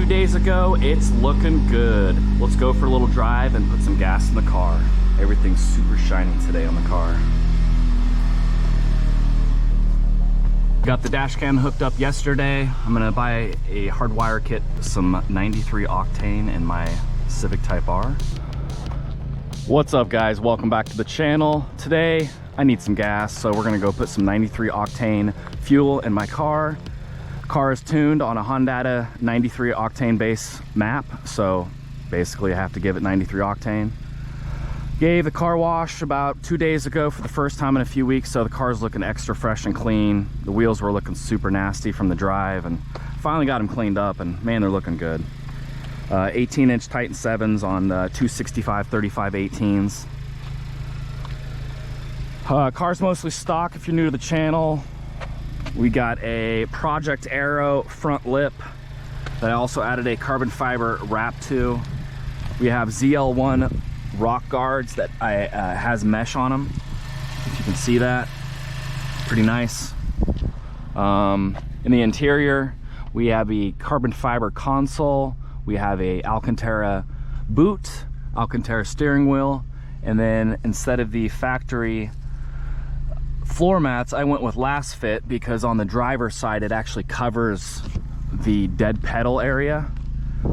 2 days ago. It's looking good. Let's go for a little drive and put some gas in the car. Everything's super shiny today on the car. Got the dash cam hooked up yesterday. I'm gonna buy a hardwire kit, some 93 octane in my Civic Type R. What's up guys, welcome back to the channel. Today I need some gas, so we're gonna go put some 93 octane fuel in my car. Car is tuned on a Honda 93 octane base map, so basically I have to give it 93 octane. Gave the car wash about 2 days ago for the first time in a few weeks, so the car's looking extra fresh and clean. The wheels were looking super nasty from the drive, and finally got them cleaned up, and man, they're looking good. 18-inch Titan 7s on 265 35 18s. Car's mostly stock if you're new to the channel. We got a Project Aero front lip that I also added a carbon fiber wrap to. We have ZL1 rock guards that has mesh on them, if you can see that. Pretty nice. In the interior we have a carbon fiber console, we have a Alcantara boot, Alcantara steering wheel, and then instead of the factory floor mats I went with last fit because on the driver's side it actually covers the dead pedal area.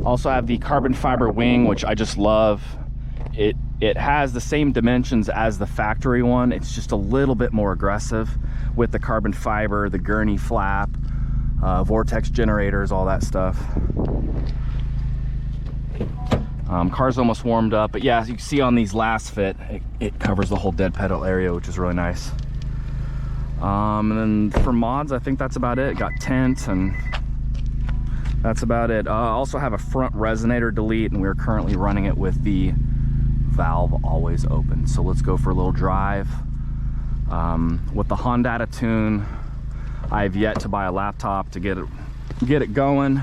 Also have the carbon fiber wing, which I just love. It has the same dimensions as the factory one. It's just a little bit more aggressive with the carbon fiber, the gurney flap, vortex generators, all that stuff. Car's almost warmed up, but yeah, as you can see on these last fit, it covers the whole dead pedal area, which is really nice. And then for mods, I think that's about it. Got tint, and that's about it. I also have a front resonator delete, and we're currently running it with the valve always open. So let's go for a little drive. With the Honda tune, I've yet to buy a laptop to get it going.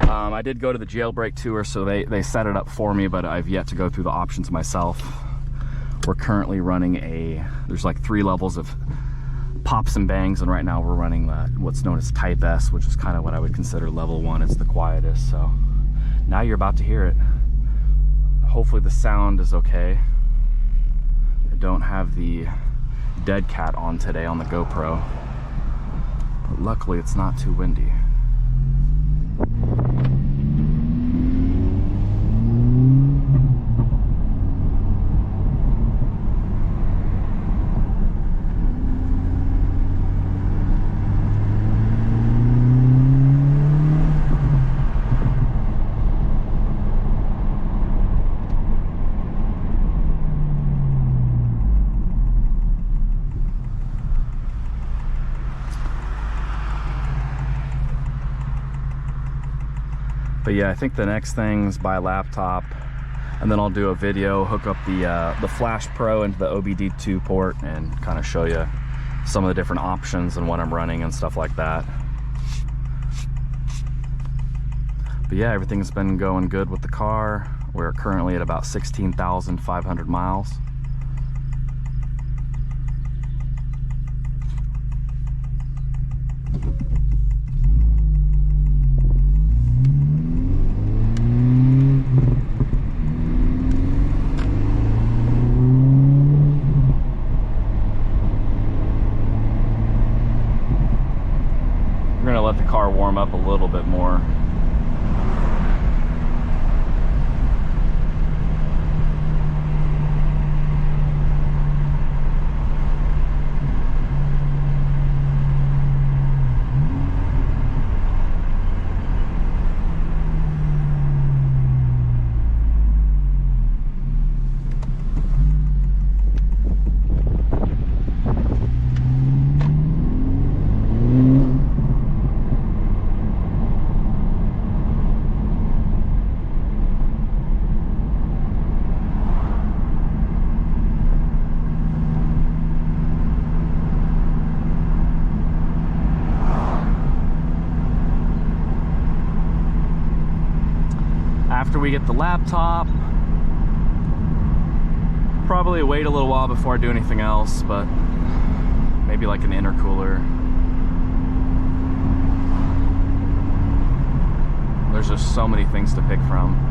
I did go to the jailbreak tour, so they set it up for me, but I've yet to go through the options myself. We're currently running there's like 3 levels of pops and bangs, and right now we're running what's known as Type S, which is kind of what I would consider level 1. It's the quietest. So now you're about to hear it. Hopefully the sound is okay. I don't have the dead cat on today on the GoPro, but luckily it's not too windy. But yeah, I think the next thing's buy a laptop, and then I'll do a video, hook up the Flash Pro into the OBD2 port, and kind of show you some of the different options and what I'm running and stuff like that. But yeah, everything's been going good with the car. We're currently at about 16,500 miles. Let the car warm up a little bit more. After we get the laptop, probably wait a little while before I do anything else, but maybe like an intercooler. There's just so many things to pick from.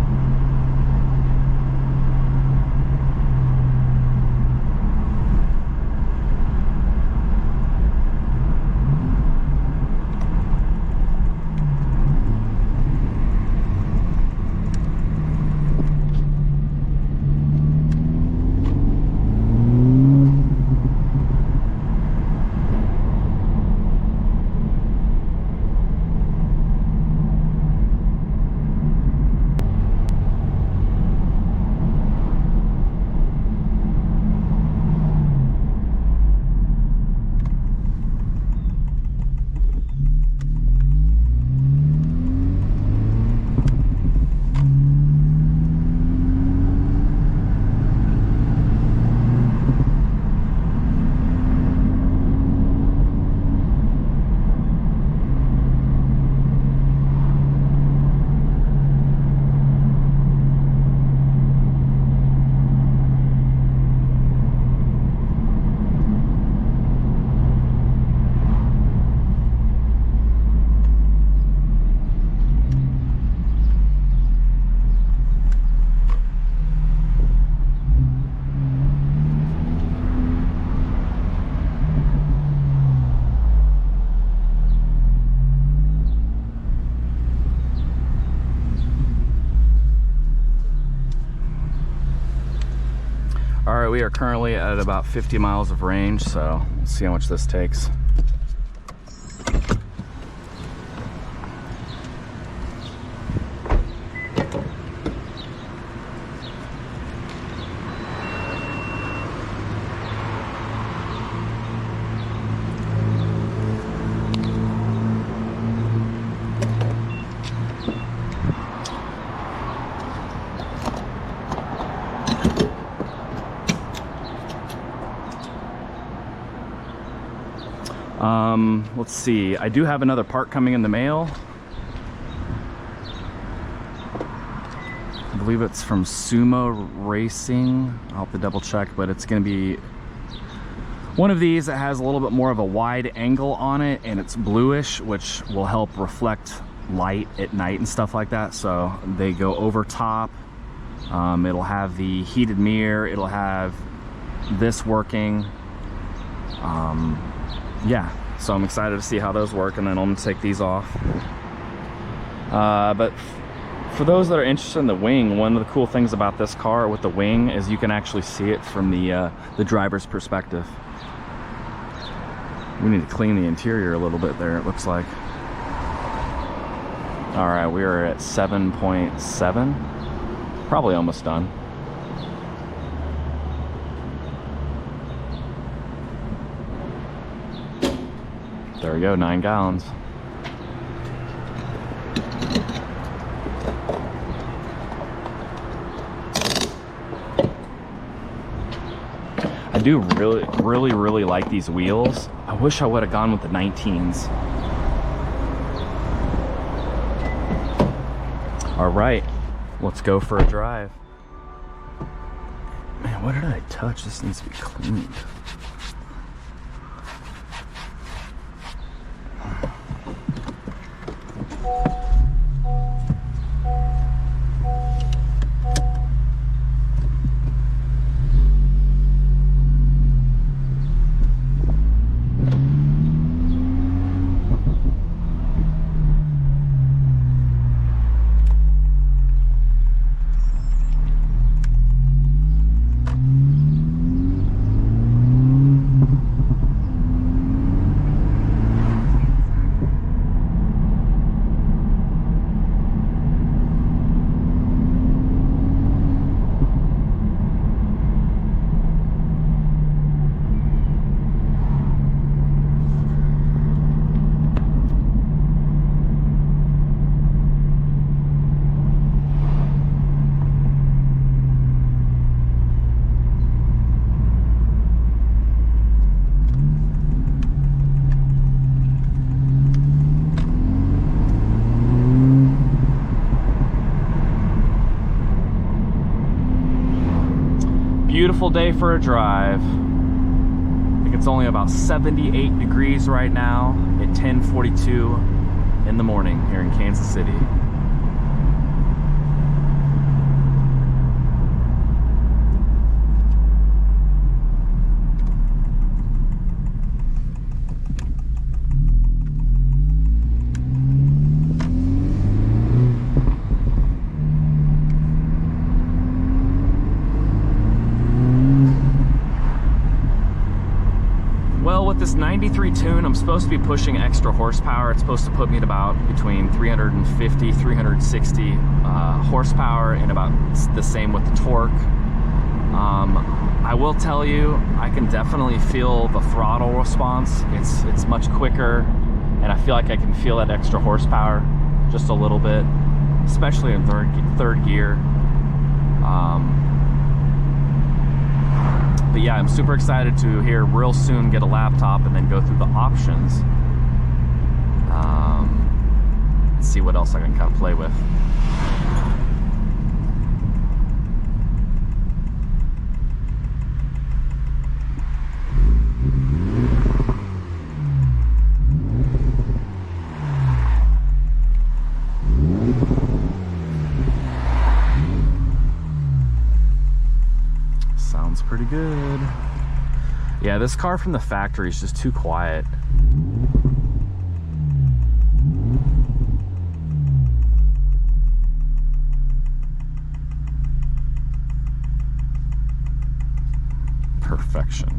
All right, we are currently at about 50 miles of range, so let's see how much this takes. Let's see, I do have another part coming in the mail. I believe it's from Sumo Racing. I'll have to double check, but it's going to be one of these that has a little bit more of a wide angle on it, and it's bluish, which will help reflect light at night and stuff like that. So they go over top. It'll have the heated mirror, it'll have this working. Yeah, so I'm excited to see how those work, and then I'm gonna take these off. But for those that are interested in the wing, one of the cool things about this car with the wing is you can actually see it from the driver's perspective. We need to clean the interior a little bit there, it looks like. All right, we are at 7.7, probably almost done. There we go, 9 gallons. I do really like these wheels. I wish I would have gone with the 19s. All right, let's go for a drive. Man, what did I touch? This needs to be cleaned. Beautiful day for a drive. I think it's only about 78 degrees right now at 10:42 in the morning here in Kansas City. with this 93 tune, I'm supposed to be pushing extra horsepower. It's supposed to put me at about between 350, 360 horsepower, and about the same with the torque. I will tell you, I can definitely feel the throttle response. It's much quicker, and I feel like I can feel that extra horsepower just a little bit, especially in third gear. But yeah, I'm super excited to here real soon get a laptop and then go through the options. See what else I can kind of play with. Sounds pretty good. Yeah, this car from the factory is just too quiet. Perfection.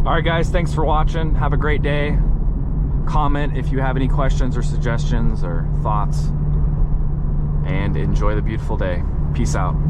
All right, guys, thanks for watching. Have a great day. Comment if you have any questions or suggestions or thoughts, and enjoy the beautiful day. Peace out.